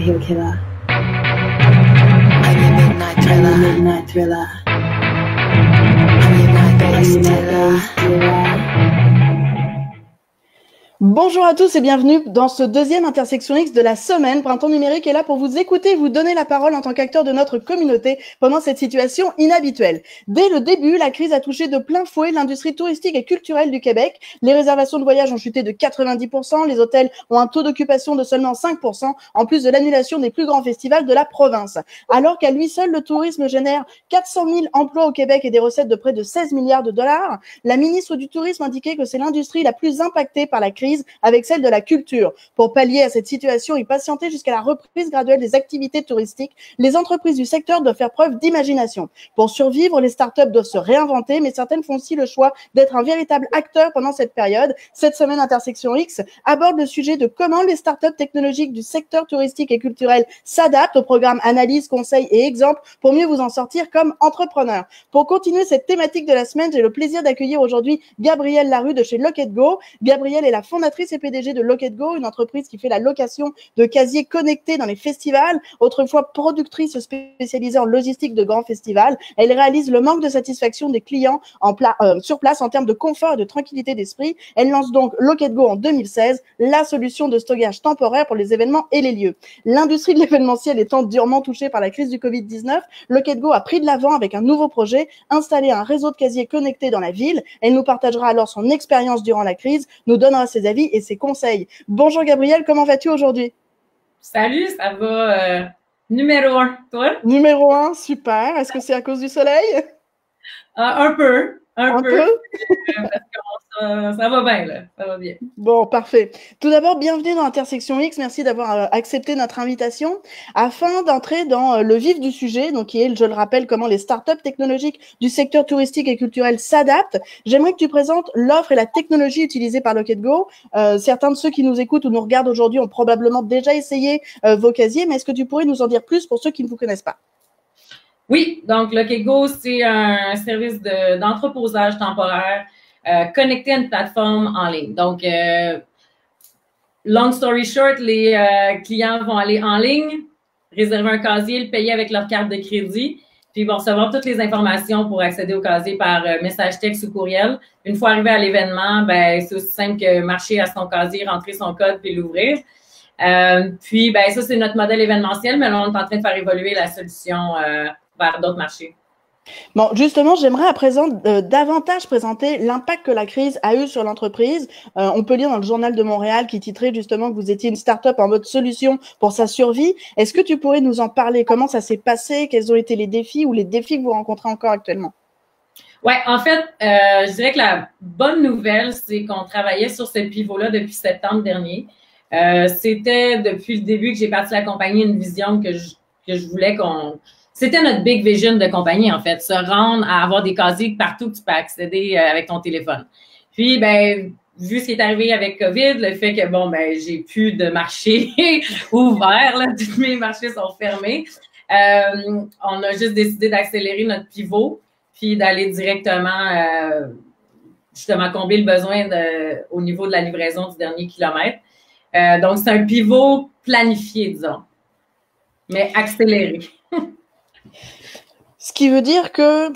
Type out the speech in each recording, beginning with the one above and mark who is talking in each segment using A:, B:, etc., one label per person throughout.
A: heel killer. I'm your midnight thriller. I'm your midnight thriller. I'm your night base killer. Bonjour à tous et bienvenue dans ce deuxième Intersection X de la semaine. Printemps numérique est là pour vous écouter et vous donner la parole en tant qu'acteur de notre communauté pendant cette situation inhabituelle. Dès le début, la crise a touché de plein fouet l'industrie touristique et culturelle du Québec. Les réservations de voyages ont chuté de 90%, les hôtels ont un taux d'occupation de seulement 5%, en plus de l'annulation des plus grands festivals de la province. Alors qu'à lui seul, le tourisme génère 400 000 emplois au Québec et des recettes de près de 16 milliards de dollars, la ministre du Tourisme indiquait que c'est l'industrie la plus impactée par la crise avec celle de la culture. Pour pallier à cette situation et patienter jusqu'à la reprise graduelle des activités touristiques, les entreprises du secteur doivent faire preuve d'imagination. Pour survivre, les startups doivent se réinventer, mais certaines font aussi le choix d'être un véritable acteur pendant cette période. Cette semaine, Intersection X aborde le sujet de comment les startups technologiques du secteur touristique et culturel s'adaptent au programme Analyse, Conseil et Exemple pour mieux vous en sortir comme entrepreneur. Pour continuer cette thématique de la semaine, j'ai le plaisir d'accueillir aujourd'hui Gabrielle Larue de chez Lock&Go. Gabrielle est la fondatrice et PDG de Lock&Go, une entreprise qui fait la location de casiers connectés dans les festivals. Autrefois productrice spécialisée en logistique de grands festivals, elle réalise le manque de satisfaction des clients sur place en termes de confort et de tranquillité d'esprit. Elle lance donc Lock&Go en 2016, la solution de stockage temporaire pour les événements et les lieux. L'industrie de l'événementiel étant durement touchée par la crise du Covid-19, Lock&Go a pris de l'avant avec un nouveau projet, installer un réseau de casiers connectés dans la ville. Elle nous partagera alors son expérience durant la crise, nous donnera ses avis et ses conseils. Bonjour Gabrielle, comment vas-tu aujourd'hui?
B: Salut, ça va numéro 1, toi?
A: Numéro 1, super. Est-ce que c'est à cause du soleil?
B: Un peu.
A: Un peu?
B: Parce que ça va bien, là. Ça va bien.
A: Bon, parfait. Tout d'abord, bienvenue dans Intersection X. Merci d'avoir accepté notre invitation. Afin d'entrer dans le vif du sujet, donc qui est, je le rappelle, comment les startups technologiques du secteur touristique et culturel s'adaptent, j'aimerais que tu présentes l'offre et la technologie utilisée par Lock&Go. Certains de ceux qui nous écoutent ou nous regardent aujourd'hui ont probablement déjà essayé vos casiers, mais est-ce que tu pourrais nous en dire plus pour ceux qui ne vous connaissent pas?
B: Oui, donc Lock&Go, c'est un service d'entreposage temporaire connecté à une plateforme en ligne. Donc, long story short, les clients vont aller en ligne, réserver un casier, le payer avec leur carte de crédit, puis ils vont recevoir toutes les informations pour accéder au casier par message texte ou courriel. Une fois arrivé à l'événement, ben c'est aussi simple que marcher à son casier, rentrer son code puis l'ouvrir. Puis, ben ça, c'est notre modèle événementiel, mais là, on est en train de faire évoluer la solution vers d'autres marchés.
A: Bon, justement, j'aimerais à présent davantage présenter l'impact que la crise a eu sur l'entreprise. On peut lire dans le Journal de Montréal qui titrait justement que vous étiez une start-up en mode solution pour sa survie. Est-ce que tu pourrais nous en parler? Comment ça s'est passé? Quels ont été les défis ou les défis que vous rencontrez encore actuellement?
B: Ouais, en fait, je dirais que la bonne nouvelle, c'est qu'on travaillait sur ce pivot-là depuis septembre dernier. C'était depuis le début que j'ai parti la compagnie une vision que je voulais qu'on... C'était notre big vision de compagnie, en fait, se rendre à avoir des casiers partout que tu peux accéder avec ton téléphone. Puis, ben, vu ce qui est arrivé avec COVID, le fait que, bon, ben, j'ai plus de marché ouvert, là, tous mes marchés sont fermés, on a juste décidé d'accélérer notre pivot, puis d'aller directement, justement, combler le besoin au niveau de la livraison du dernier kilomètre. Donc, c'est un pivot planifié, disons, mais accéléré.
A: Ce qui veut dire que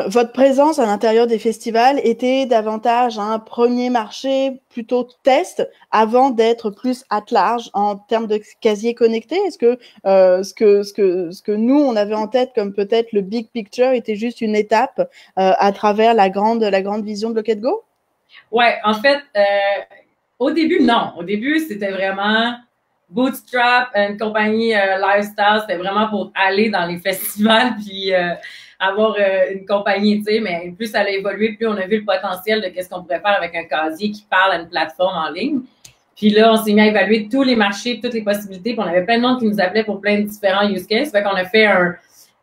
A: votre présence à l'intérieur des festivals était davantage un premier marché plutôt test avant d'être plus at large en termes de casiers connectés. Est-ce que ce que nous on avait en tête comme peut-être le big picture était juste une étape à travers la grande vision de Lock&Go?
B: Ouais, en fait, au début non. Au début c'était vraiment bootstrap, une compagnie lifestyle, c'était vraiment pour aller dans les festivals puis avoir une compagnie, tu sais, mais plus ça a évolué, plus on a vu le potentiel de qu'est-ce qu'on pourrait faire avec un casier qui parle à une plateforme en ligne. Puis là, on s'est mis à évaluer tous les marchés, toutes les possibilités, puis on avait plein de monde qui nous appelait pour plein de différents use cases. Fait qu'on a fait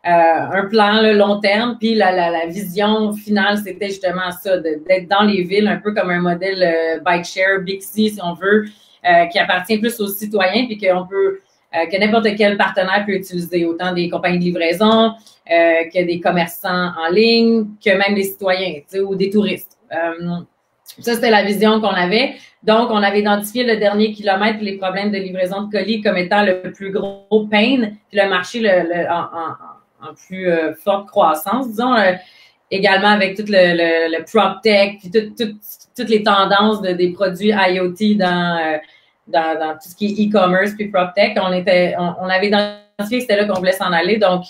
B: un plan là, long terme, puis la vision finale, c'était justement ça, d'être dans les villes, un peu comme un modèle bike share, Bixi, si on veut, qui appartient plus aux citoyens, puis qu'on peut, que n'importe quel partenaire peut utiliser, autant des compagnies de livraison que des commerçants en ligne, que même des citoyens, tu sais, ou des touristes. Ça, c'était la vision qu'on avait. Donc, on avait identifié le dernier kilomètre, les problèmes de livraison de colis comme étant le plus gros pain, puis le marché en plus forte croissance, disons. Également avec tout le prop tech, puis toutes les tendances des produits IoT dans tout ce qui est e-commerce puis prop tech. On avait identifié que c'était là qu'on voulait s'en aller. Donc,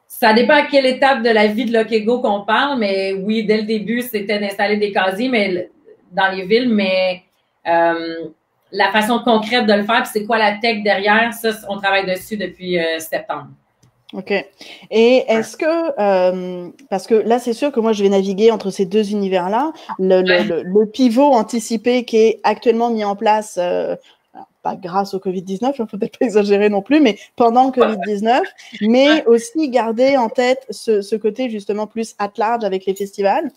B: ça dépend à quelle étape de la vie de Lokego qu'on parle, mais oui, dès le début, c'était d'installer des casiers mais dans les villes, mais la façon concrète de le faire, puis c'est quoi la tech derrière, ça, on travaille dessus depuis septembre.
A: OK. Et est-ce que, parce que là, c'est sûr que moi, je vais naviguer entre ces deux univers-là, le pivot anticipé qui est actuellement mis en place, pas grâce au Covid-19, il ne faut peut-être pas exagérer non plus, mais pendant le Covid-19, mais aussi garder en tête ce côté justement plus at large avec les festivals.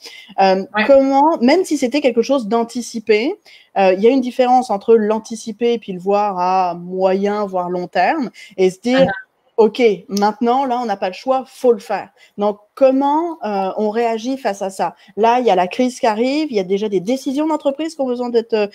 A: Comment, même si c'était quelque chose d'anticipé, il y a une différence entre l'anticiper et puis le voir à moyen, voire long terme, et se dire, OK, maintenant, là, on n'a pas le choix, faut le faire. Donc, comment on réagit face à ça? Là, il y a la crise qui arrive, il y a déjà des décisions d'entreprise qui ont besoin d'être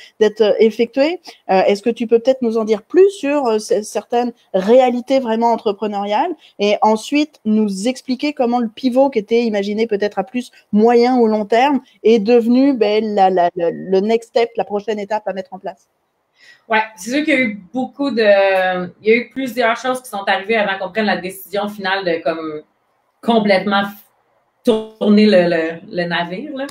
A: effectuées. Est-ce que tu peux peut-être nous en dire plus sur certaines réalités vraiment entrepreneuriales et ensuite nous expliquer comment le pivot qui était imaginé peut-être à plus moyen ou long terme est devenu le next step, la prochaine étape à mettre en place?
B: Oui, c'est sûr qu'il y a eu il y a eu plusieurs choses qui sont arrivées avant qu'on prenne la décision finale de comme complètement tourner le navire. Là.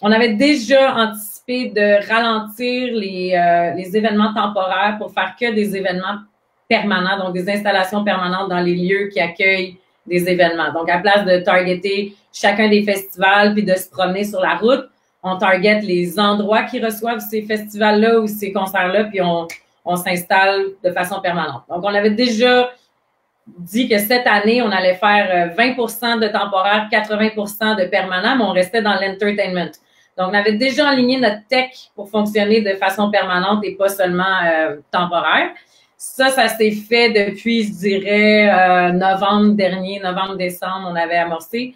B: On avait déjà anticipé de ralentir les événements temporaires pour faire que des événements permanents, donc des installations permanentes dans les lieux qui accueillent des événements. Donc, à place de targeter chacun des festivals puis de se promener sur la route, on target les endroits qui reçoivent ces festivals-là ou ces concerts-là, puis on s'installe de façon permanente. Donc, on avait déjà dit que cette année, on allait faire 20% de temporaire, 80% de permanent, mais on restait dans l'entertainment. Donc, on avait déjà aligné notre tech pour fonctionner de façon permanente et pas seulement temporaire. Ça s'est fait depuis, je dirais, novembre dernier, novembre-décembre, on avait amorcé.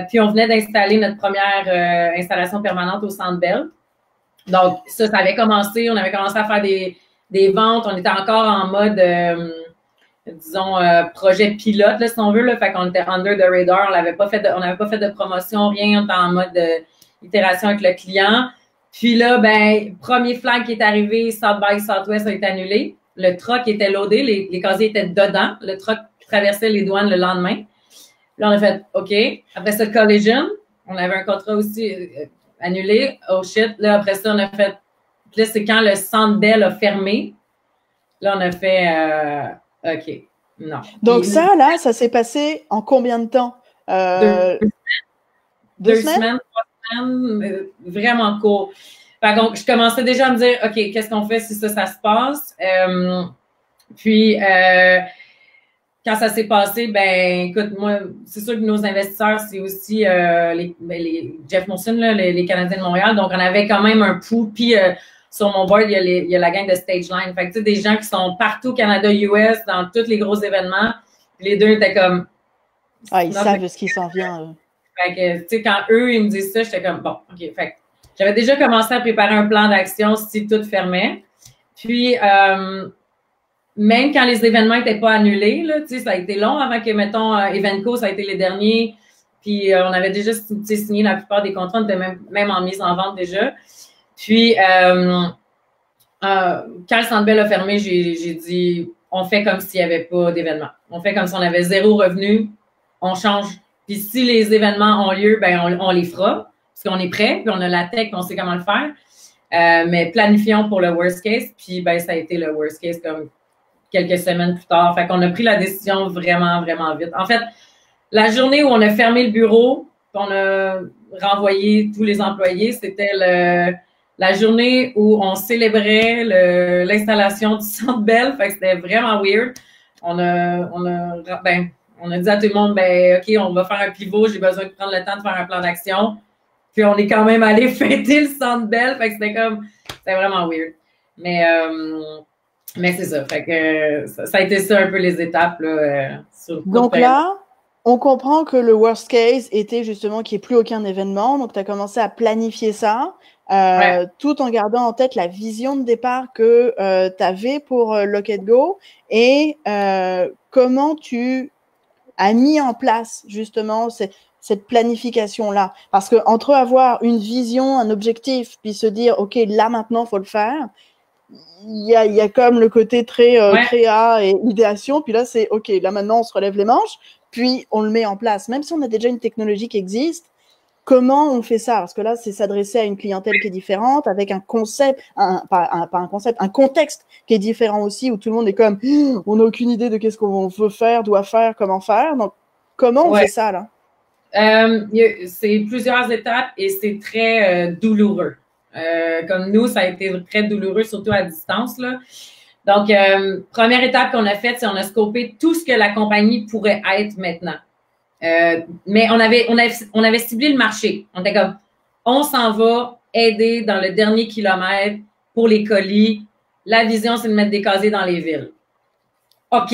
B: Puis, on venait d'installer notre première installation permanente au Centre Bell. Donc, ça avait commencé. On avait commencé à faire des ventes. On était encore en mode, disons, projet pilote, là, si on veut. Là. Fait qu'on était under the radar. On n'avait pas fait de promotion, rien. On était en mode itération avec le client. Puis là, ben, premier flag qui est arrivé, South by Southwest a été annulé. Le truck était loadé. Les casiers étaient dedans. Le truck traversait les douanes le lendemain. Là, on a fait OK. Après ça, Collision, on avait un contrat aussi annulé. Oh shit. Là, après ça, on a fait. Là, c'est quand le Centre Bell a fermé. Là, on a fait OK. Non.
A: Donc, ça, là, ça s'est passé en combien de temps?
B: 2 semaines, 3 semaines, vraiment court. Donc, je commençais déjà à me dire OK, qu'est-ce qu'on fait si ça se passe? Puis, quand ça s'est passé, ben, écoute, moi, c'est sûr que nos investisseurs, c'est aussi Jeff Monson, là, les Canadiens de Montréal. Donc, on avait quand même un pouls. Puis, sur mon board, il y a la gang de Stageline. Fait que, tu sais, des gens qui sont partout, Canada, US, dans tous les gros événements. Puis les deux étaient comme.
A: Ah, ils savent ce qui s'en vient.
B: Fait que, tu sais, quand eux, ils me disent ça, j'étais comme, bon, OK. Fait que j'avais déjà commencé à préparer un plan d'action si tout fermait. Puis, même quand les événements n'étaient pas annulés, là, ça a été long avant que, mettons, Evenco, ça a été les derniers. Puis, on avait déjà signé la plupart des contrats, on était même en mise en vente déjà. Puis, quand le Centre Bell a fermé, j'ai dit, on fait comme s'il n'y avait pas d'événement. On fait comme si on avait 0 revenu. On change. Puis, si les événements ont lieu, ben on les fera. Parce qu'on est prêt, puis on a la tech, puis on sait comment le faire. Mais planifions pour le worst case. Puis, ben ça a été le worst case comme quelques semaines plus tard. Fait qu'on a pris la décision vraiment, vraiment vite. En fait, la journée où on a fermé le bureau, on a renvoyé tous les employés, c'était la journée où on célébrait l'installation du Centre Bell. Fait que c'était vraiment weird. On a dit à tout le monde, ben, OK, on va faire un pivot, j'ai besoin de prendre le temps de faire un plan d'action. Puis on est quand même allé fêter le Centre Bell. Fait que c'était vraiment weird. Mais c'est ça. Fait que ça a été ça un peu les étapes. Là,
A: donc là, On comprend que le worst case était justement qu'il n'y ait plus aucun événement. Donc, tu as commencé à planifier ça, tout en gardant en tête la vision de départ que tu avais pour Lock It Go et comment tu as mis en place justement cette planification-là. Parce que entre avoir une vision, un objectif, puis se dire, OK, là maintenant, il faut le faire, il y a comme le côté très créa et idéation. Puis là, c'est OK, là maintenant, on se relève les manches, puis on le met en place. Même si on a déjà une technologie qui existe, comment on fait ça? Parce que là, c'est s'adresser à une clientèle qui est différente, avec un concept, pas un concept, un contexte qui est différent aussi, où tout le monde est comme, on n'a aucune idée de qu'est-ce qu'on veut faire, doit faire, comment faire. Donc, comment on fait ça, là?
B: C'est plusieurs étapes et c'est très douloureux. Comme nous, ça a été très douloureux, surtout à distance, là. Donc, première étape qu'on a faite, c'est on a scopé tout ce que la compagnie pourrait être maintenant. Mais on avait ciblé le marché. On était comme, on s'en va aider dans le dernier kilomètre pour les colis. La vision, c'est de mettre des casiers dans les villes. OK.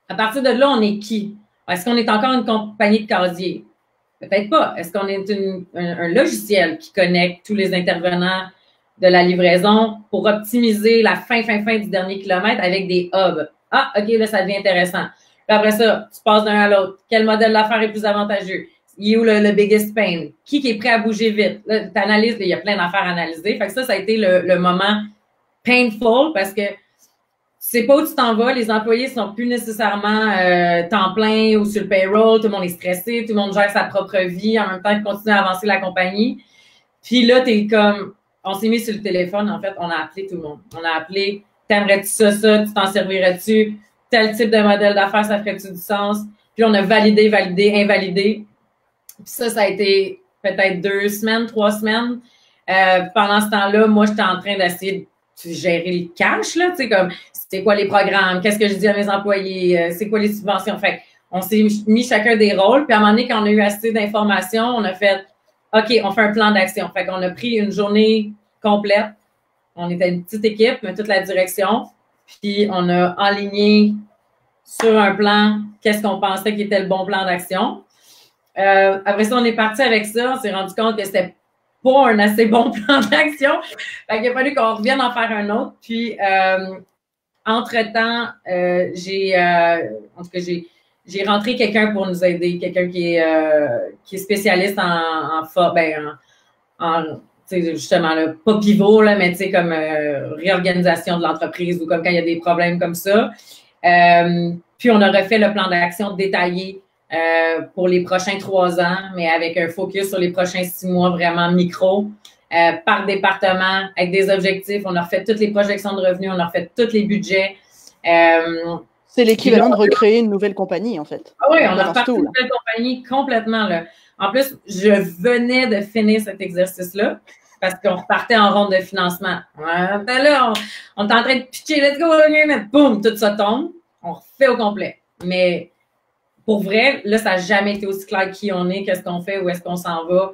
B: À partir de là, on est qui? Est-ce qu'on est encore une compagnie de casiers? Peut-être pas. Est-ce qu'on est un logiciel qui connecte tous les intervenants de la livraison pour optimiser la fin du dernier kilomètre avec des hubs? Ah, OK, là, ça devient intéressant. Puis après ça, tu passes d'un à l'autre. Quel modèle d'affaires est plus avantageux? Il est où le biggest pain? Qui est prêt à bouger vite? Là, t'analyses, il y a plein d'affaires à analyser. Fait que ça a été le moment painful parce que tu sais pas où tu t'en vas, les employés sont plus nécessairement temps plein ou sur le payroll, tout le monde est stressé, tout le monde gère sa propre vie en même temps qu'il continue à avancer la compagnie. Puis là, t'es comme, on s'est mis sur le téléphone, en fait, on a appelé tout le monde. On a appelé, t'aimerais-tu ça, tu t'en servirais-tu, tel type de modèle d'affaires, ça ferait-tu du sens? Puis on a validé, invalidé. Puis ça a été peut-être 2 semaines, 3 semaines. Pendant ce temps-là, moi, j'étais en train d'essayer de gérer le cash, là, tu sais, comme, c'est quoi les programmes, qu'est-ce que je dis à mes employés, c'est quoi les subventions. Fait on s'est mis chacun des rôles, puis à un moment donné, quand on a eu assez d'informations, on a fait, OK, on fait un plan d'action. Fait qu'on a pris une journée complète. On était une petite équipe, mais toute la direction. Puis on a enligné sur un plan qu'est-ce qu'on pensait qui était le bon plan d'action. Après ça, on est parti avec ça. On s'est rendu compte que c'était pas un assez bon plan d'action. Fait qu'il a fallu qu'on revienne en faire un autre. Puis, entre-temps, j'ai rentré quelqu'un pour nous aider, quelqu'un qui est spécialiste justement, là, pas pivot, là, mais tu sais, comme réorganisation de l'entreprise ou comme quand il y a des problèmes comme ça. Puis, on a refait le plan d'action détaillé pour les prochains 3 ans, mais avec un focus sur les prochains 6 mois vraiment micro, par département, avec des objectifs. On a refait toutes les projections de revenus, on a refait tous les budgets.
A: C'est l'équivalent de recréer une nouvelle compagnie, en fait.
B: Ah oui, on a reparti une nouvelle compagnie complètement, là. En plus, je venais de finir cet exercice-là parce qu'on repartait en ronde de financement. Ben là, on est en train de pitcher, let's go, mais boum, tout ça tombe. On refait au complet. Mais pour vrai, là, ça n'a jamais été aussi clair qui on est, qu'est-ce qu'on fait, où est-ce qu'on s'en va.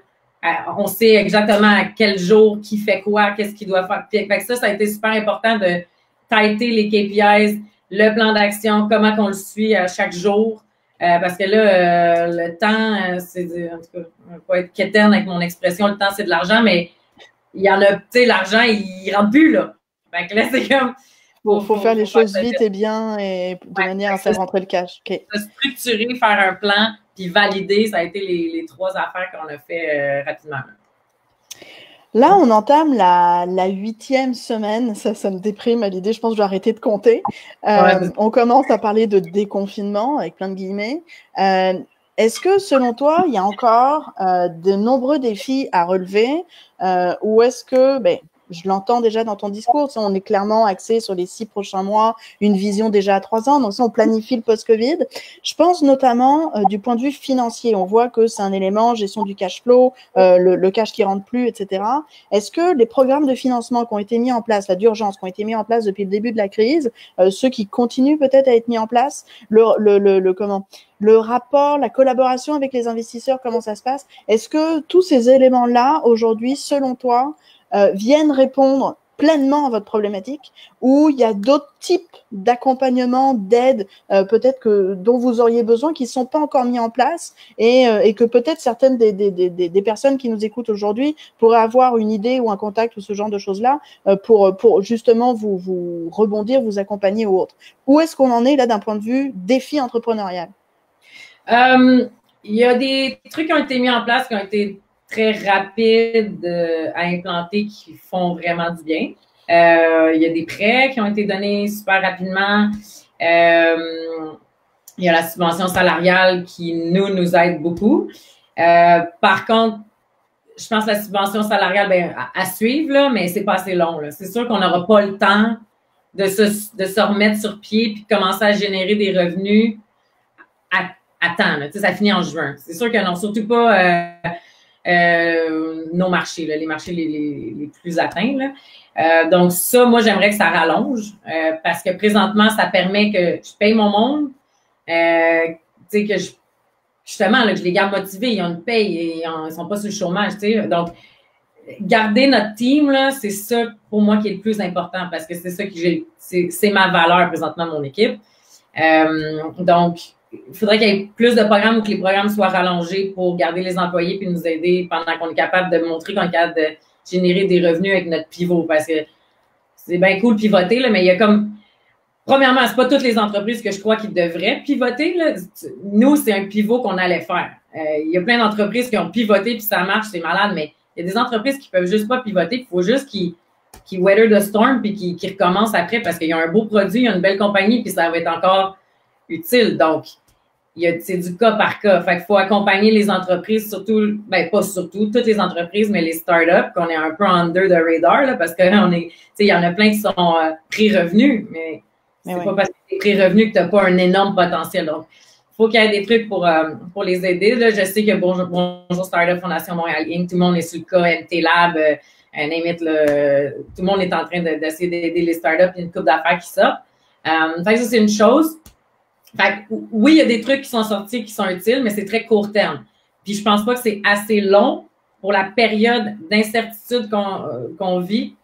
B: On sait exactement à quel jour, qui fait quoi, qu'est-ce qu'il doit faire. Fait que ça a été super important de tighter les KPIs, le plan d'action, comment qu'on le suit à chaque jour. Parce que là, le temps, c'est en tout cas, je ne vais pas être quétaine avec mon expression, le temps, c'est de l'argent, mais il y en a, tu sais, l'argent, il ne rentre plus, là. Fait que là, c'est comme...
A: Faut faire les choses vite et bien et de manière à faire rentrer le cash. Okay.
B: Structurer, faire un plan, puis valider, ça a été les 3 affaires qu'on a fait rapidement.
A: Là, on entame la 8e semaine. Ça me déprime à l'idée. Je pense que je vais arrêter de compter. On commence à parler de déconfinement, avec plein de guillemets. Est-ce que, selon toi, il y a encore de nombreux défis à relever ou est-ce que... je l'entends déjà dans ton discours, on est clairement axé sur les 6 prochains mois, une vision déjà à 3 ans, donc ça, on planifie le post-Covid. Je pense notamment du point de vue financier, on voit que c'est un élément, gestion du cash flow, le cash qui rentre plus, etc. Est-ce que les programmes de financement qui ont été mis en place, d'urgence, qui ont été mis en place depuis le début de la crise, ceux qui continuent peut-être à être mis en place, le rapport, la collaboration avec les investisseurs, comment ça se passe? Est-ce que tous ces éléments-là, aujourd'hui, selon toi, viennent répondre pleinement à votre problématique, ou il y a d'autres types d'accompagnement, d'aide, peut-être que dont vous auriez besoin, qui ne sont pas encore mis en place, et que peut-être certaines des personnes qui nous écoutent aujourd'hui pourraient avoir une idée ou un contact ou ce genre de choses-là pour justement vous rebondir, vous accompagner ou autre. Où est-ce qu'on en est là d'un point de vue défi entrepreneurial?
B: Il y a des trucs qui ont été mis en place qui ont été très rapides à implanter qui font vraiment du bien. Il y a des prêts qui ont été donnés super rapidement. Il y a la subvention salariale qui nous aide beaucoup. Par contre, je pense que la subvention salariale, ben, à suivre, là, mais c'est pas assez long. C'est sûr qu'on n'aura pas le temps de se remettre sur pied puis de commencer à générer des revenus à temps. Là. Ça finit en juin. C'est sûr que non, surtout pas nos marchés, là, les marchés les plus atteints. Là. Donc ça, moi, j'aimerais que ça rallonge parce que présentement, ça permet que je paye mon monde, que justement, là, je les garde motivés, ils ont une paye et ils sont pas sur le chômage. Donc, garder notre team, là, c'est ça pour moi qui est le plus important parce que c'est ça que c'est ma valeur présentement, mon équipe. Donc, il faudrait qu'il y ait plus de programmes ou que les programmes soient rallongés pour garder les employés puis nous aider pendant qu'on est capable de montrer qu'on est capable de générer des revenus avec notre pivot parce que c'est bien cool pivoter, là, mais il y a comme premièrement, c'est pas toutes les entreprises que je crois qui devraient pivoter. Là. Nous, c'est un pivot qu'on allait faire. Il y a plein d'entreprises qui ont pivoté puis ça marche, c'est malade, mais il y a des entreprises qui peuvent juste pas pivoter. Il faut juste qu'ils weather the storm puis qu'ils recommencent après parce qu'il y a un beau produit, il y a une belle compagnie puis ça va être encore utile. Donc, c'est du cas par cas. Fait qu'il faut accompagner les entreprises, surtout, ben pas surtout, toutes les entreprises, mais les startups, qu'on est un peu under the radar, là, parce que il y en a plein qui sont pré-revenus, mais c'est pas parce que t'es pré-revenu que t'as pas un énorme potentiel. Donc, il faut qu'il y ait des trucs pour les aider. Là, je sais que Bonjour Startup, Fondation Montréal Inc., tout le monde est sur le cas, MT Lab, name it, là, tout le monde est en train d'essayer d'aider les startups, il y a une couple d'affaires qui sortent. Fait que ça, c'est une chose. Fait que, oui, il y a des trucs qui sont sortis qui sont utiles, mais c'est très court terme. Puis je pense pas que c'est assez long pour la période d'incertitude qu'on vit,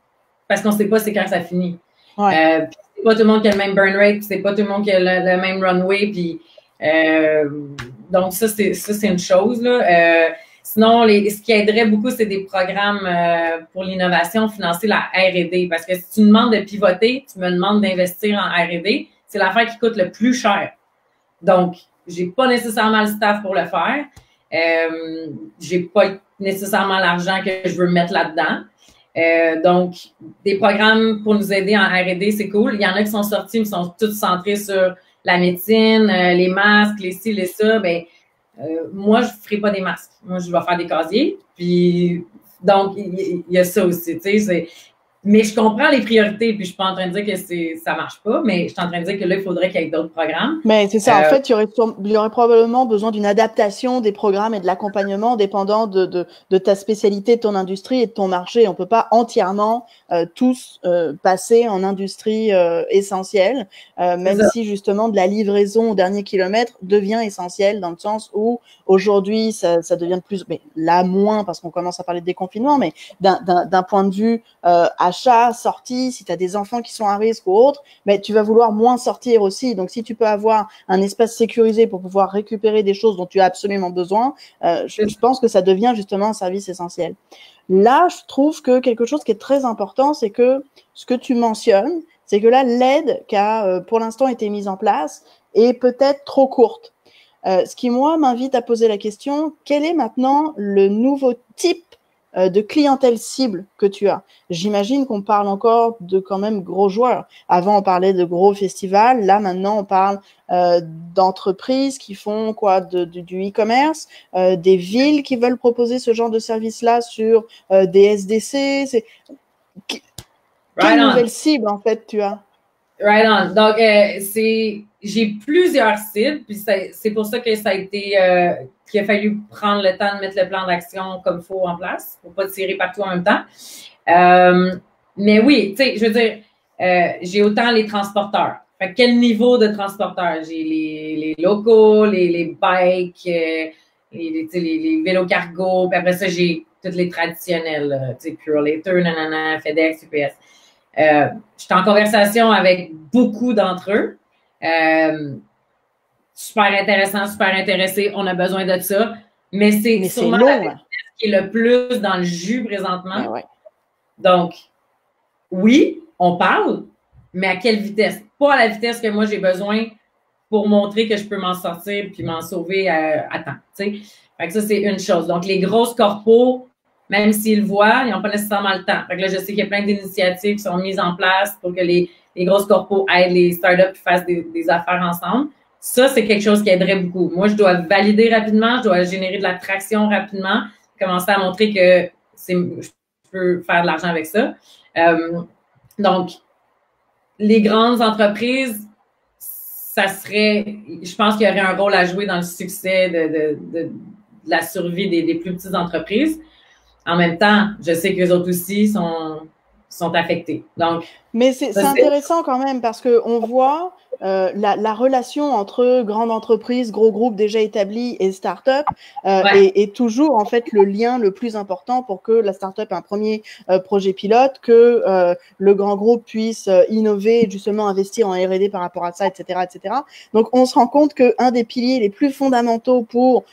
B: parce qu'on sait pas c'est quand ça finit.
A: Ouais.
B: Puis c'est pas tout le monde qui a le même burn rate, puis c'est pas tout le monde qui a le même runway, puis donc ça c'est une chose là. Sinon, ce qui aiderait beaucoup, c'est des programmes pour l'innovation, financer la R&D, parce que si tu me demandes de pivoter, tu me demandes d'investir en R&D, c'est l'affaire qui coûte le plus cher. Donc, j'ai pas nécessairement le staff pour le faire. J'ai pas nécessairement l'argent que je veux mettre là-dedans. Donc, des programmes pour nous aider en R&D, c'est cool. Il y en a qui sont sortis, mais sont tous centrés sur la médecine, les masques, les ci, les ça. Ben, moi, je ferai pas des masques. Moi, je vais faire des casiers. Puis, donc, il y a ça aussi. Tu sais, mais je comprends les priorités, puis je suis pas en train de dire que ça marche pas, mais je suis en train de dire que là, il faudrait qu'il y ait d'autres programmes.
A: Mais c'est ça, en fait, il y aurait probablement besoin d'une adaptation des programmes et de l'accompagnement dépendant de ta spécialité, de ton industrie et de ton marché. On peut pas entièrement tous passer en industrie essentielle, même si justement de la livraison au dernier kilomètre devient essentielle dans le sens où aujourd'hui, ça devient de plus, mais là moins parce qu'on commence à parler de déconfinement, mais d'un point de vue achat, sortie, si tu as des enfants qui sont à risque ou autre, mais tu vas vouloir moins sortir aussi. Donc, si tu peux avoir un espace sécurisé pour pouvoir récupérer des choses dont tu as absolument besoin, je pense que ça devient justement un service essentiel. Là, je trouve que quelque chose qui est très important, c'est que ce que tu mentionnes, c'est que là, l'aide qui a pour l'instant été mise en place est peut-être trop courte. Ce qui, moi, m'invite à poser la question, quel est maintenant le nouveau type de clientèle cible que tu as? J'imagine qu'on parle encore de quand même gros joueurs. Avant, on parlait de gros festivals. Là, maintenant, on parle d'entreprises qui font quoi, du e-commerce, des villes qui veulent proposer ce genre de service-là sur des SDC. Quelle nouvelle cible, en fait, tu as?
B: Right on. Donc, j'ai plusieurs cibles, puis c'est pour ça que ça a été qu'il a fallu prendre le temps de mettre le plan d'action comme il faut en place pour pas tirer partout en même temps. Mais oui, tu sais, je veux dire, j'ai autant les transporteurs. Fait quel niveau de transporteurs? J'ai les locaux, les bikes, les vélos cargo, puis après ça, j'ai toutes les traditionnels, tu sais, Purolator, nanana, FedEx, UPS. Je suis en conversation avec beaucoup d'entre eux. Super intéressant, super intéressé. On a besoin de ça. Mais c'est sûrement
A: long,
B: la vitesse qui est le plus dans le jus présentement.
A: Ouais.
B: Donc, oui, on parle, mais à quelle vitesse? Pas à la vitesse que moi j'ai besoin pour montrer que je peux m'en sortir puis m'en sauver à temps. Fait que ça, c'est une chose. Donc, les grosses corpos, même s'ils le voient, ils n'ont pas nécessairement le temps. Fait que là, je sais qu'il y a plein d'initiatives qui sont mises en place pour que les grosses corpos aident les startups et fassent des affaires ensemble. Ça, c'est quelque chose qui aiderait beaucoup. Moi, je dois valider rapidement, je dois générer de la traction rapidement, commencer à montrer que je peux faire de l'argent avec ça. Donc, les grandes entreprises, ça serait, je pense qu'il y aurait un rôle à jouer dans le succès de la survie des plus petites entreprises. En même temps, je sais qu'eux autres aussi sont affectés. Donc,
A: mais c'est intéressant quand même parce qu'on voit la relation entre grandes entreprises, gros groupes déjà établis et start-up est toujours en fait le lien le plus important pour que la start-up ait un premier projet pilote, que le grand groupe puisse innover et justement investir en R&D par rapport à ça, etc., etc. Donc, on se rend compte qu'un des piliers les plus fondamentaux pour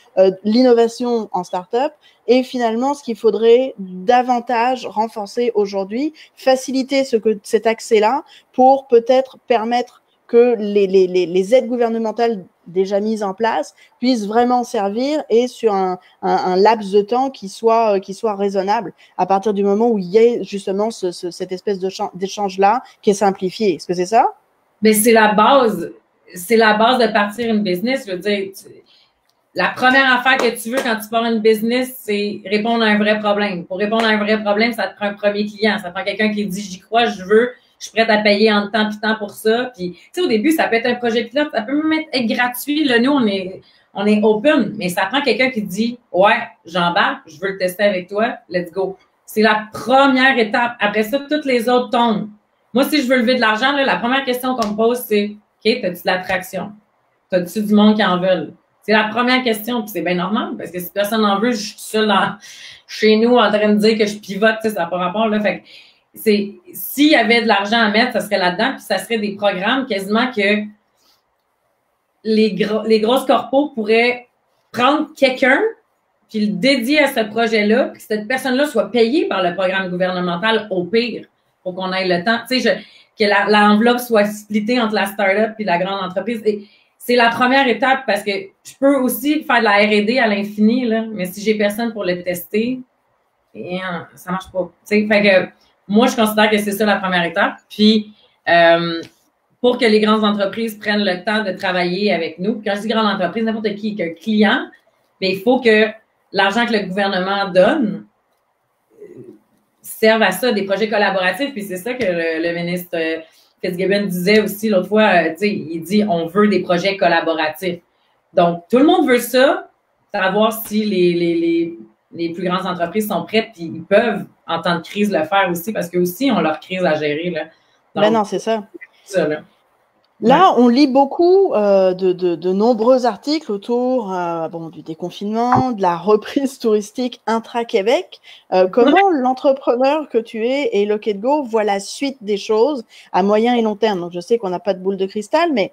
A: l'innovation en start-up est finalement ce qu'il faudrait davantage renforcer aujourd'hui, faciliter cet accès-là pour peut-être permettre que les aides gouvernementales déjà mises en place puissent vraiment servir et sur un laps de temps qui soit raisonnable à partir du moment où il y a justement cette espèce d'échange-là qui est simplifié. Est-ce que c'est ça?
B: Mais c'est la base. C'est la base de partir une business. Je veux dire, la première affaire que tu veux quand tu pars une business, c'est répondre à un vrai problème. Pour répondre à un vrai problème, ça te prend un premier client. Ça te prend quelqu'un qui dit « j'y crois, je suis prête à payer en temps puis temps pour ça. » Puis, tu sais, au début, ça peut être un projet pilote, ça peut même être gratuit. Là, nous, on est open, mais ça prend quelqu'un qui dit « ouais, j'embarque, je veux le tester avec toi, let's go. » C'est la première étape. Après ça, toutes les autres tombent. Moi, si je veux lever de l'argent, la première question qu'on me pose, c'est « OK, t'as-tu de l'attraction? T'as-tu du monde qui en veulent? » C'est la première question, puis c'est bien normal, parce que si personne n'en veut, je suis seule chez nous en train de dire que je pivote, ça n'a pas rapport, là. Fait que s'il y avait de l'argent à mettre, ça serait là-dedans, puis ça serait des programmes quasiment que les grosses corpos pourraient prendre quelqu'un, puis le dédier à ce projet-là, puis que cette personne-là soit payée par le programme gouvernemental au pire, pour qu'on ait le temps. Tu sais, que l'enveloppe soit splittée entre la start-up et la grande entreprise. Et c'est la première étape parce que je peux aussi faire de la R&D à l'infini, là, mais si j'ai personne pour le tester, ça marche pas. Fait que moi, je considère que c'est ça la première étape. Puis, pour que les grandes entreprises prennent le temps de travailler avec nous, quand je dis grande entreprise, n'importe qui est un client, mais il faut que l'argent que le gouvernement donne serve à ça, des projets collaboratifs. Puis c'est ça que le ministre Fitzgibbon disait aussi l'autre fois, il dit on veut des projets collaboratifs. Donc, tout le monde veut ça, savoir si les plus grandes entreprises sont prêtes, puis ils peuvent, en temps de crise, le faire aussi, parce qu'eux aussi ont leur crise à gérer. Là.
A: Donc, ben non, c'est ça. Là, on lit beaucoup de nombreux articles autour du déconfinement, de la reprise touristique intra-Québec. Comment l'entrepreneur que tu es et Locket Go voit la suite des choses à moyen et long terme? Donc, je sais qu'on n'a pas de boule de cristal, mais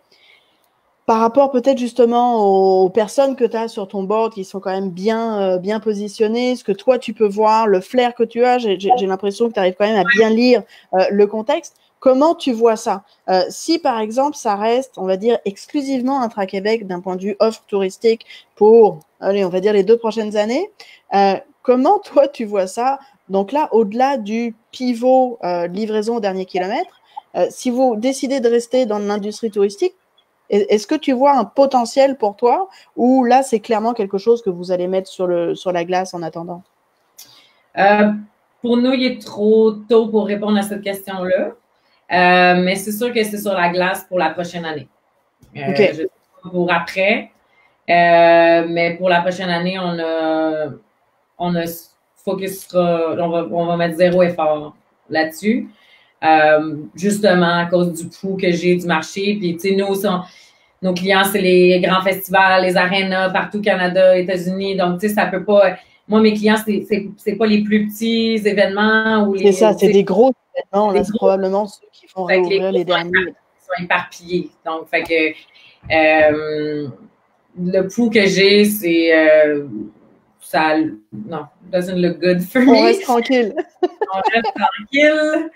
A: par rapport peut-être justement aux personnes que tu as sur ton board qui sont quand même bien positionnées, ce que toi tu peux voir, le flair que tu as, j'ai l'impression que tu arrives quand même à bien lire le contexte. Comment tu vois ça? Si, par exemple, ça reste, on va dire, exclusivement intra-Québec d'un point de vue offre touristique pour, allez, on va dire les 2 prochaines années, comment toi, tu vois ça? Donc là, au-delà du pivot livraison au dernier kilomètre, si vous décidez de rester dans l'industrie touristique, est-ce que tu vois un potentiel pour toi ou là, c'est clairement quelque chose que vous allez mettre sur la glace en attendant?
B: Pour nous, il est trop tôt pour répondre à cette question-là. Mais c'est sûr que c'est sur la glace pour la prochaine année.
A: Okay.
B: Je sais pas pour après. Mais pour la prochaine année, on a focus on va mettre 0 effort là-dessus. Justement à cause du pouls que j'ai du marché. Puis, tu sais, nos clients, c'est les grands festivals, les arénas partout au Canada, États-Unis. Donc, tu sais, ça peut pas. moi, mes clients, c'est pas les plus petits événements ou les.
A: C'est ça, c'est des gros événements. Là, c'est
B: gros,
A: probablement ceux qui vont réouvrir les derniers.
B: Ils sont éparpillés. Donc, fait que le pouls que j'ai, c'est ça. Non, doesn't look good for me.
A: On reste tranquille.
B: On reste tranquille.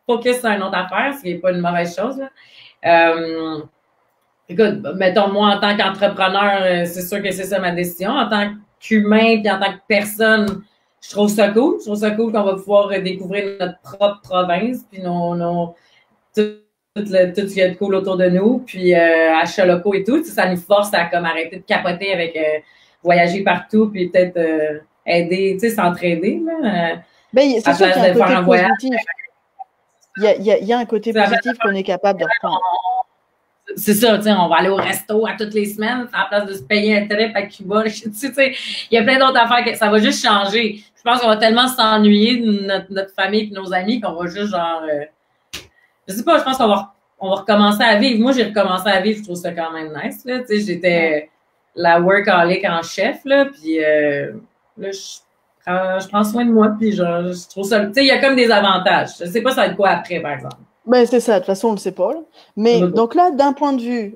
B: Focus sur une autre affaire, ce qui n'est pas une mauvaise chose. Là. Écoute, mettons, moi, en tant qu'entrepreneur, c'est sûr que c'est ça ma décision. En tant qu'humain puis en tant que personne, je trouve ça cool. Je trouve ça cool qu'on va pouvoir découvrir notre propre province puis tout ce qui est cool autour de nous, puis achats locaux et tout. Ça nous force à comme arrêter de capoter avec voyager partout puis peut-être aider, tu sais, s'entraider.
A: Ben, c'est sûr qu'il y a un côté positif. Il y a un côté positif qu'on est capable de reprendre.
B: C'est ça, tu sais, on va aller au resto à toutes les semaines, à la place de se payer un trip à Cuba. Tu sais, il y a plein d'autres affaires que ça va juste changer. Je pense qu'on va tellement s'ennuyer de notre famille et nos amis qu'on va juste genre... je sais pas, je pense qu'on va recommencer à vivre. Moi, j'ai recommencé à vivre, je trouve ça quand même nice. Là. Tu sais, j'étais la workaholic en chef, là, puis là, je prends soin de moi, puis genre, je trouve ça... Tu sais, il y a comme des avantages. Je sais pas ça va être quoi après, par exemple.
A: Ben, c'est ça, de toute façon, on ne le sait pas. Là. Mais donc là, d'un point de vue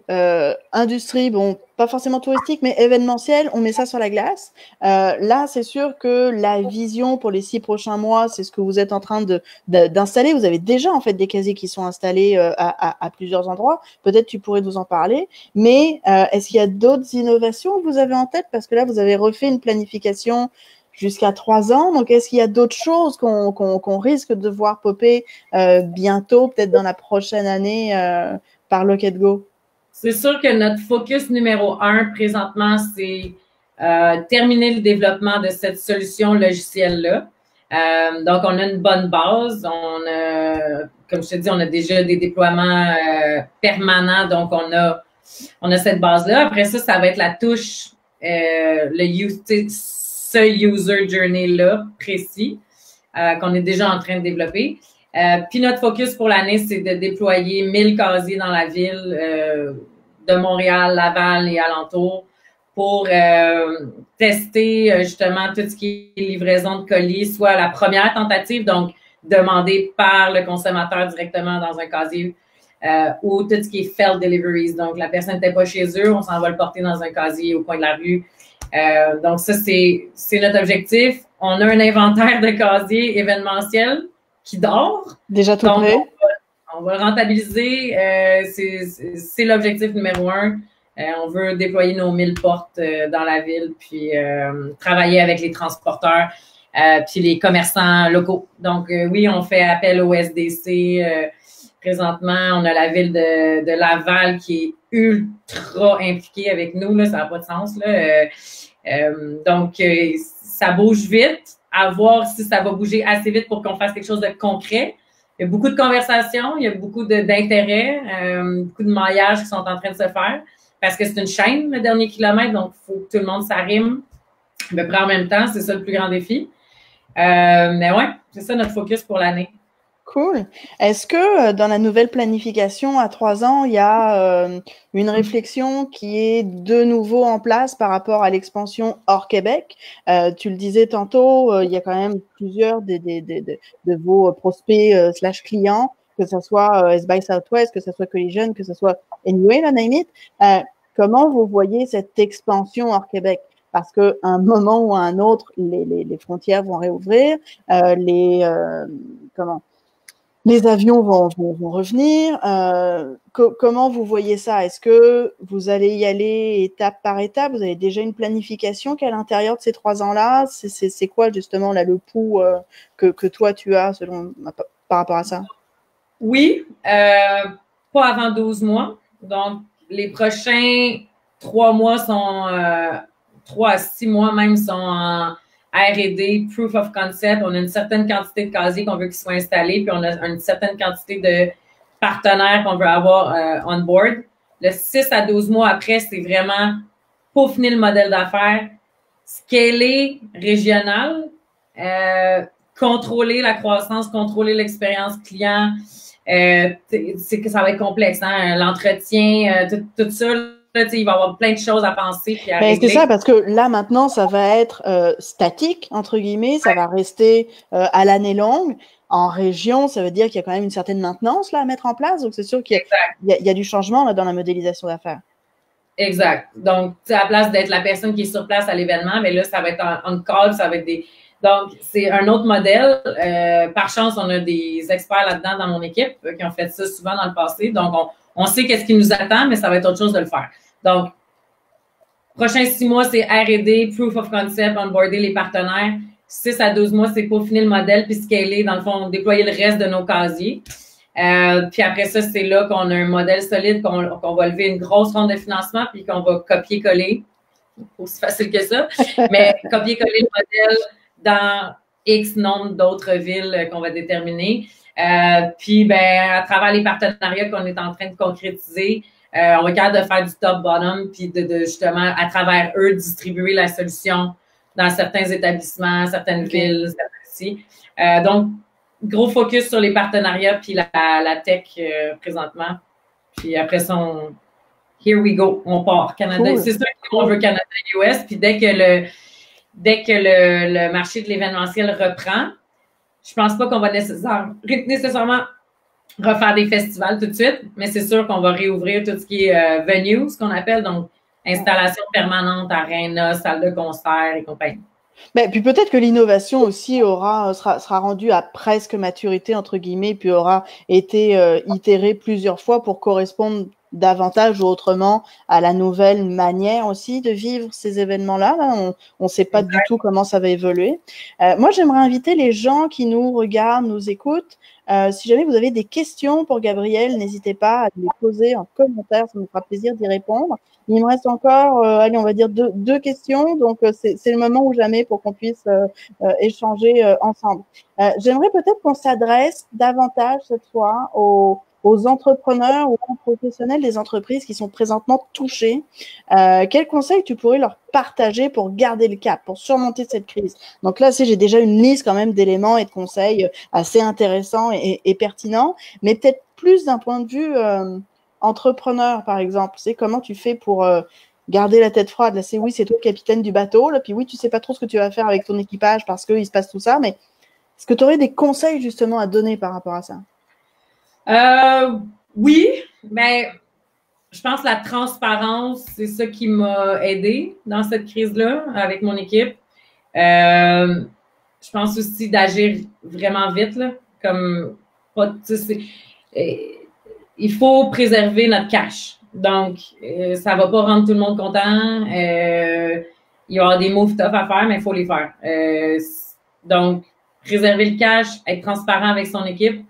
A: industrie, bon, pas forcément touristique, mais événementiel, on met ça sur la glace. Là, c'est sûr que la vision pour les 6 prochains mois, c'est ce que vous êtes en train d'installer. Vous avez déjà en fait des casiers qui sont installés à plusieurs endroits. Peut-être tu pourrais nous en parler. Mais est-ce qu'il y a d'autres innovations que vous avez en tête? Parce que là, vous avez refait une planification jusqu'à 3 ans. Donc, est-ce qu'il y a d'autres choses qu'on risque de voir popper bientôt, peut-être dans la prochaine année par Lock & Go?
B: C'est sûr que notre focus numéro 1 présentement, c'est terminer le développement de cette solution logicielle-là. Donc, on a une bonne base. Comme je te dis, on a déjà des déploiements permanents. Donc, on a cette base-là. Après ça, ça va être la touche, ce user journey-là précis qu'on est déjà en train de développer. Puis notre focus pour l'année, c'est de déployer 1000 casiers dans la ville de Montréal, Laval et alentours pour tester justement tout ce qui est livraison de colis, soit la première tentative, donc demandé par le consommateur directement dans un casier, ou tout ce qui est felt deliveries. Donc, la personne n'était pas chez eux, on s'en va le porter dans un casier au coin de la rue. Donc, ça, c'est notre objectif. On a un inventaire de casiers événementiels qui dort.
A: Déjà tout prêt.
B: On va le rentabiliser. C'est l'objectif numéro 1. On veut déployer nos 1000 portes dans la ville, puis travailler avec les transporteurs, puis les commerçants locaux. Donc, oui, on fait appel au SDC. Présentement, on a la ville de Laval qui est ultra impliquée avec nous. Là, ça n'a pas de sens. Là. Donc, ça bouge vite. À voir si ça va bouger assez vite pour qu'on fasse quelque chose de concret. Il y a beaucoup de conversations, il y a beaucoup d'intérêt, beaucoup de maillages qui sont en train de se faire parce que c'est une chaîne, le dernier kilomètre, donc il faut que tout le monde s'arrime à peu près en même temps. C'est ça le plus grand défi. Mais ouais, c'est ça notre focus pour l'année.
A: Cool. Est-ce que dans la nouvelle planification à 3 ans, il y a une réflexion qui est de nouveau en place par rapport à l'expansion hors Québec? Tu le disais tantôt, il y a quand même plusieurs de vos prospects / clients, que ce soit S-By Southwest, que ce soit Collision, que ce soit Anyway, la name it. Comment vous voyez cette expansion hors Québec? Parce qu'à un moment ou à un autre, les frontières vont réouvrir, les avions vont revenir. Comment vous voyez ça? Est-ce que vous allez y aller étape par étape? Vous avez déjà une planification qui est à l'intérieur de ces 3 ans-là? C'est quoi justement là, le pouls que toi tu as par rapport à ça?
B: Oui, pas avant 12 mois. Donc, les prochains 3 mois sont 3 à 6 mois même sont en R&D, proof of concept. On a une certaine quantité de casiers qu'on veut qu'ils soient installés, puis on a une certaine quantité de partenaires qu'on veut avoir on board. Le 6 à 12 mois après, c'est vraiment peaufiner le modèle d'affaires, scaler régional, contrôler la croissance, contrôler l'expérience client. C'est que ça va être complexe, hein? L'entretien, tout ça, Là, il va y avoir plein de choses à penser puis à
A: régler.
B: C'est
A: ça, parce que là, maintenant, ça va être statique, entre guillemets, ça va rester à l'année longue. En région, ça veut dire qu'il y a quand même une certaine maintenance là, à mettre en place. Donc, c'est sûr qu'il y a du changement là, dans la modélisation d'affaires.
B: Exact. Donc, à la place d'être la personne qui est sur place à l'événement, mais là, ça va être en call, ça va être des... Donc, c'est un autre modèle. Par chance, on a des experts là-dedans dans mon équipe qui ont fait ça souvent dans le passé. Donc, on sait qu'est-ce qui nous attend, mais ça va être autre chose de le faire. Donc, prochains 6 mois, c'est R&D, Proof of Concept, onboarder les partenaires. 6 à 12 mois, c'est peaufiner le modèle puis scaler, dans le fond, déployer le reste de nos casiers. Puis après ça, c'est là qu'on a un modèle solide, qu'on va lever une grosse ronde de financement puis qu'on va copier-coller. Aussi facile que ça. Mais copier-coller le modèle dans X nombre d'autres villes qu'on va déterminer. Puis, ben, à travers les partenariats qu'on est en train de concrétiser, on va être capable de faire du top-bottom puis de justement, à travers eux, distribuer la solution dans certains établissements, certaines villes, certains ici. Donc, gros focus sur les partenariats puis la tech présentement. Puis après ça, here we go, on part. Canada, c'est ça qu'on veut Canada-US. Puis dès que le marché de l'événementiel reprend, je pense pas qu'on va nécessairement refaire des festivals tout de suite, mais c'est sûr qu'on va réouvrir tout ce qui est venue, ce qu'on appelle, donc installation permanente, arena, salle de concert et compagnie.
A: Ben, puis peut-être que l'innovation aussi sera rendue à presque maturité, entre guillemets, puis aura été itérée plusieurs fois pour correspondre davantage ou autrement à la nouvelle manière aussi de vivre ces événements-là. Là, on ne sait pas du tout comment ça va évoluer. Moi, j'aimerais inviter les gens qui nous regardent, nous écoutent. Si jamais vous avez des questions pour Gabrielle, n'hésitez pas à les poser en commentaire, ça nous fera plaisir d'y répondre. Il me reste encore, allez, on va dire deux questions, donc c'est le moment ou jamais pour qu'on puisse échanger ensemble. J'aimerais peut-être qu'on s'adresse davantage cette fois aux entrepreneurs ou aux professionnels des entreprises qui sont présentement touchés. Quels conseils tu pourrais leur partager pour garder le cap, pour surmonter cette crise? Donc là, j'ai déjà une liste quand même d'éléments et de conseils assez intéressants et pertinents, mais peut-être plus d'un point de vue entrepreneur, par exemple. Tu sais, comment tu fais pour garder la tête froide? Là, c'est toi le capitaine du bateau, là, puis oui, tu sais pas trop ce que tu vas faire avec ton équipage parce qu'il se passe tout ça, mais est-ce que tu aurais des conseils justement à donner par rapport à ça?
B: Oui, mais je pense que la transparence, c'est ça qui m'a aidé dans cette crise-là avec mon équipe. Je pense aussi d'agir vraiment vite, là, comme il faut préserver notre cash. Donc, ça va pas rendre tout le monde content. Il y aura des moves tough à faire, mais il faut les faire. Donc, préserver le cash, être transparent avec son équipe,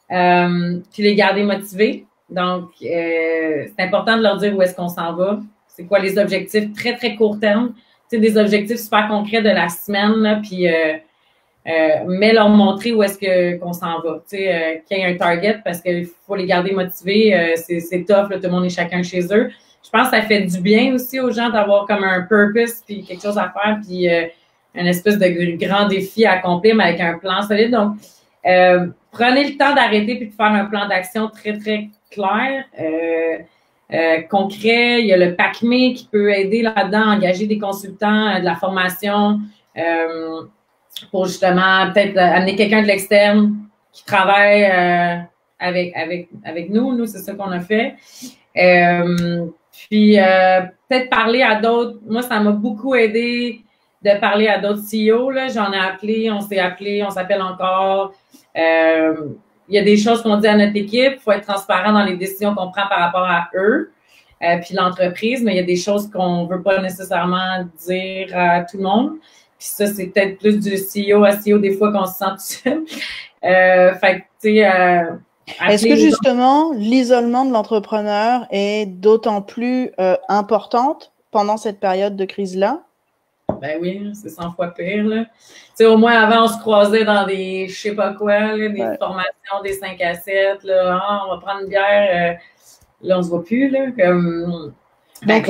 B: puis les garder motivés. Donc, c'est important de leur dire où est-ce qu'on s'en va. C'est quoi les objectifs très, très court terme. Tu sais, des objectifs super concrets de la semaine, là, puis mais leur montrer où est-ce qu'on s'en va. Tu sais, qu'il y ait un target parce qu'il faut les garder motivés. C'est tough, là, tout le monde est chacun chez eux. Je pense que ça fait du bien aussi aux gens d'avoir comme un purpose puis quelque chose à faire puis un espèce de grand défi à accomplir mais avec un plan solide. Donc, prenez le temps d'arrêter puis de faire un plan d'action très, très clair, concret. Il y a le PACME qui peut aider là-dedans, engager des consultants, de la formation pour justement peut-être amener quelqu'un de l'externe qui travaille avec nous. Nous, c'est ça qu'on a fait. Puis, peut-être parler à d'autres. Moi, ça m'a beaucoup aidé de parler à d'autres CEO. Là. J'en ai appelé, on s'est appelé, on s'appelle encore. Il y a des choses qu'on dit à notre équipe. Il faut être transparent dans les décisions qu'on prend par rapport à eux, puis l'entreprise, mais il y a des choses qu'on ne veut pas nécessairement dire à tout le monde. Puis ça, c'est peut-être plus du CEO à CEO des fois qu'on se sent tout seul. Fait que, tu sais...
A: Est-ce que justement, l'isolement de l'entrepreneur est d'autant plus importante pendant cette période de crise-là?
B: Ben oui, c'est 100 fois pire. Là. Tu sais, au moins, avant, on se croisait dans des, je sais pas quoi, là, des formations, des 5 à 7. Là, on va prendre une bière. Là, on se voit plus. Là, comme...
A: Donc,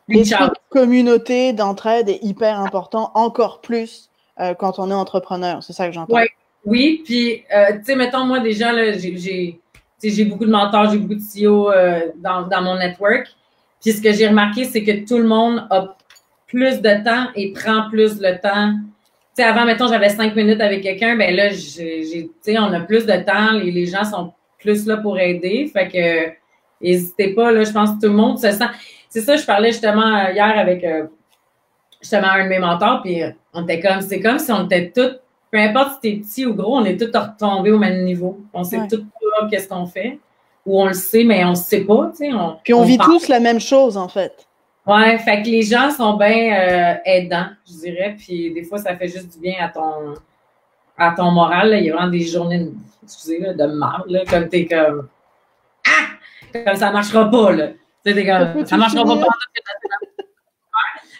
A: l'esprit de communauté, d'entraide est hyper important, encore plus quand on est entrepreneur. C'est ça que j'entends.
B: Ouais. Oui, puis, tu sais, mettons, moi, déjà, là, j'ai beaucoup de mentors, j'ai beaucoup de CEO dans mon network. Puis ce que j'ai remarqué, c'est que tout le monde a plus de temps et prend plus le temps. Tu sais, avant, mettons, j'avais 5 minutes avec quelqu'un, ben là, on a plus de temps, les gens sont plus là pour aider. Fait que, n'hésitez pas, là, je pense que tout le monde se sent. C'est ça, je parlais justement hier avec justement un de mes mentors, puis on était comme, c'est comme si on était tous, peu importe si t'es petit ou gros, on est tous retombés au même niveau. On sait tous pas qu'est-ce qu'on fait, ou on le sait, mais on ne sait pas, tu sais.
A: Puis on vit tous la même chose, en fait.
B: Ouais, fait que les gens sont bien aidants, je dirais, puis des fois, ça fait juste du bien à ton moral, là. Il y a vraiment des journées, excusez, là, de marde, là, comme t'es comme, comme ça marchera pas, là. Tu sais, t'es comme, ça marchera pas.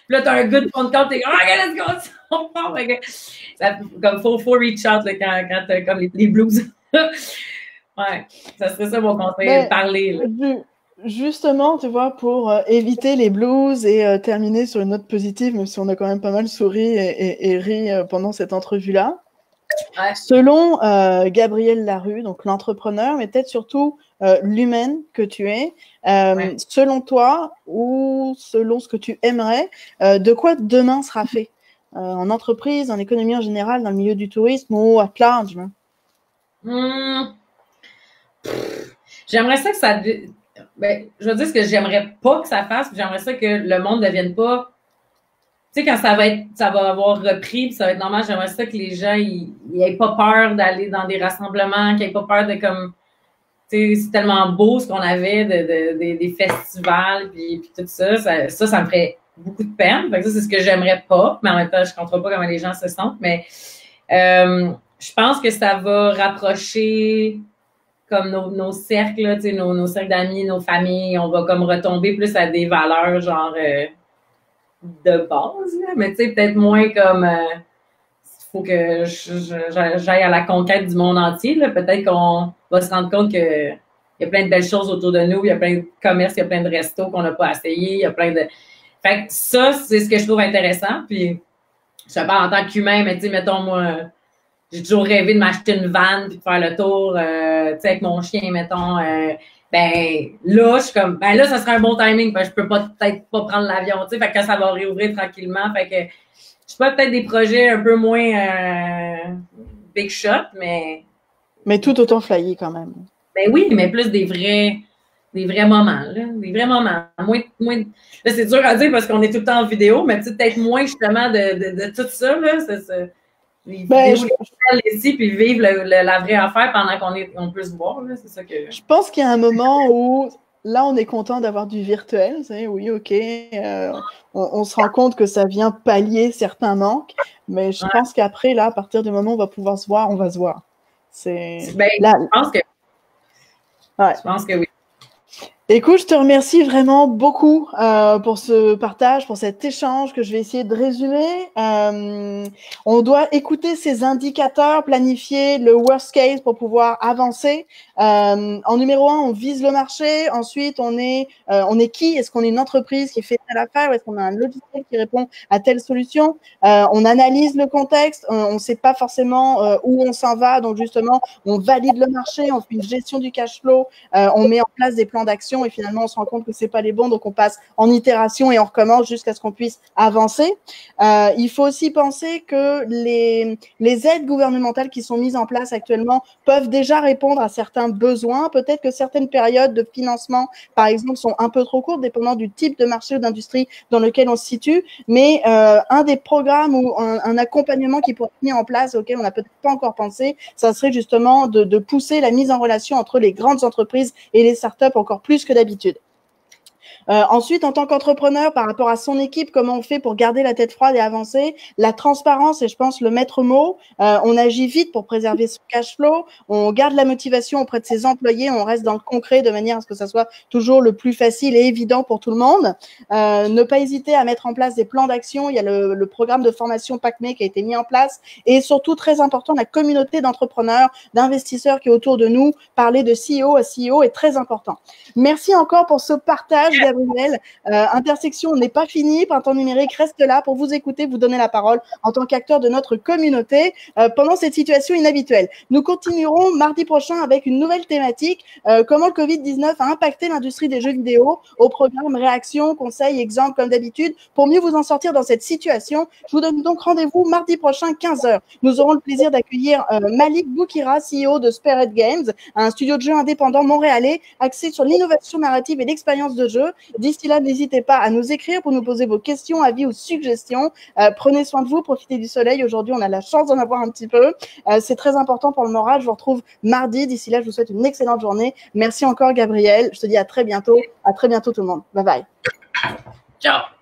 B: Puis là, t'as un good phone call, t'es comme, OK, let's go! Comme, faut reach out, là, quand t'as comme les blues. Ouais, ça serait ça mon conseil, parler, là.
A: Justement, tu vois, pour éviter les blues et terminer sur une note positive, même si on a quand même pas mal souri et ri pendant cette entrevue-là. Ouais. Selon Gabriel Larue, donc l'entrepreneur, mais peut-être surtout l'humaine que tu es, selon toi ou selon ce que tu aimerais, de quoi demain sera fait en entreprise, en économie en général, dans le milieu du tourisme ou à large?
B: J'aimerais ça que ça... Ben, je veux dire ce que j'aimerais pas que ça fasse, j'aimerais ça que le monde ne devienne pas... Tu sais, quand ça va avoir repris, puis ça va être normal, j'aimerais ça que les gens, ils aient pas peur d'aller dans des rassemblements, qu'ils aient pas peur de comme... Tu sais, c'est tellement beau ce qu'on avait des festivals, puis tout ça. Ça me ferait beaucoup de peine. Fait que ça, c'est ce que j'aimerais pas, mais en même temps, je comprends pas comment les gens se sentent, mais je pense que ça va rapprocher comme nos cercles, là, nos cercles d'amis, nos familles, on va comme retomber plus à des valeurs genre de base, là, mais tu sais, peut-être moins comme il faut que j'aille à la conquête du monde entier, là, peut-être qu'on va se rendre compte que il y a plein de belles choses autour de nous, il y a plein de commerces, il y a plein de restos qu'on n'a pas essayé, il y a plein de... Fait que ça, c'est ce que je trouve intéressant, puis je parle en tant qu'humain, mais tu sais, mettons, moi, j'ai toujours rêvé de m'acheter une van puis de faire le tour, tu sais, avec mon chien, mettons. Ben, là, je suis comme, ben là, ça serait un bon timing, parce que je peux peut-être pas prendre l'avion, tu sais, fait que ça va réouvrir tranquillement, fait que je sais pas, peut-être des projets un peu moins big shot, mais...
A: Mais tout autant flyé quand même.
B: Ben oui, mais plus des vrais moments, là. Des vrais moments. Moins... Là, c'est dur à dire parce qu'on est tout le temps en vidéo, mais peut-être moins, justement, de tout ça, là. Ici, puis vivre la vraie affaire pendant qu'on peut se voir, là. C'est ça que...
A: Je pense qu'il y a un moment où... Là, on est content d'avoir du virtuel. Oui, OK. On se rend compte que ça vient pallier certains manques. Mais je pense qu'après, là, à partir du moment où on va pouvoir se voir, on va se voir.
B: Je pense que oui.
A: Écoute, je te remercie vraiment beaucoup pour ce partage, pour cet échange que je vais essayer de résumer. On doit écouter ces indicateurs, planifier le worst case pour pouvoir avancer. En numéro 1, on vise le marché. Ensuite, on est qui? Est-ce qu'on est une entreprise qui fait telle affaire ou est-ce qu'on a un logiciel qui répond à telle solution? On analyse le contexte. On ne sait pas forcément où on s'en va. Donc, justement, on valide le marché. On fait une gestion du cash flow. On met en place des plans d'action. Et finalement, on se rend compte que c'est pas les bons, donc on passe en itération et on recommence jusqu'à ce qu'on puisse avancer. Il faut aussi penser que les aides gouvernementales qui sont mises en place actuellement peuvent déjà répondre à certains besoins. Peut-être que certaines périodes de financement, par exemple, sont un peu trop courtes, dépendant du type de marché ou d'industrie dans lequel on se situe. Mais un des programmes ou un accompagnement qui pourrait être mis en place, auquel on n'a peut-être pas encore pensé, ça serait justement de pousser la mise en relation entre les grandes entreprises et les startups encore plus que d'habitude. Ensuite, en tant qu'entrepreneur, par rapport à son équipe, comment on fait pour garder la tête froide et avancer? La transparence est, je pense, le maître mot. On agit vite pour préserver son cash flow. On garde la motivation auprès de ses employés. On reste dans le concret de manière à ce que ça soit toujours le plus facile et évident pour tout le monde. Ne pas hésiter à mettre en place des plans d'action. Il y a le programme de formation PACME qui a été mis en place. Et surtout, très important, la communauté d'entrepreneurs, d'investisseurs qui est autour de nous. Parler de CEO à CEO est très important. Merci encore pour ce partage, Gabriel. Gabriel. Intersection n'est pas fini. Printemps numérique reste là pour vous écouter, vous donner la parole en tant qu'acteur de notre communauté pendant cette situation inhabituelle. Nous continuerons mardi prochain avec une nouvelle thématique, comment le Covid-19 a impacté l'industrie des jeux vidéo, au programme réactions, conseils, exemples comme d'habitude, pour mieux vous en sortir dans cette situation. Je vous donne donc rendez-vous mardi prochain 15h. Nous aurons le plaisir d'accueillir Malik Boukira, CEO de Spirit Games, un studio de jeux indépendant montréalais axé sur l'innovation narrative et l'expérience de jeu. D'ici là, n'hésitez pas à nous écrire pour nous poser vos questions, avis ou suggestions. Prenez soin de vous, profitez du soleil. Aujourd'hui, on a la chance d'en avoir un petit peu. C'est très important pour le moral. Je vous retrouve mardi. D'ici là, je vous souhaite une excellente journée. Merci encore, Gabriel. Je te dis à très bientôt. À très bientôt, tout le monde. Bye bye.
B: Ciao.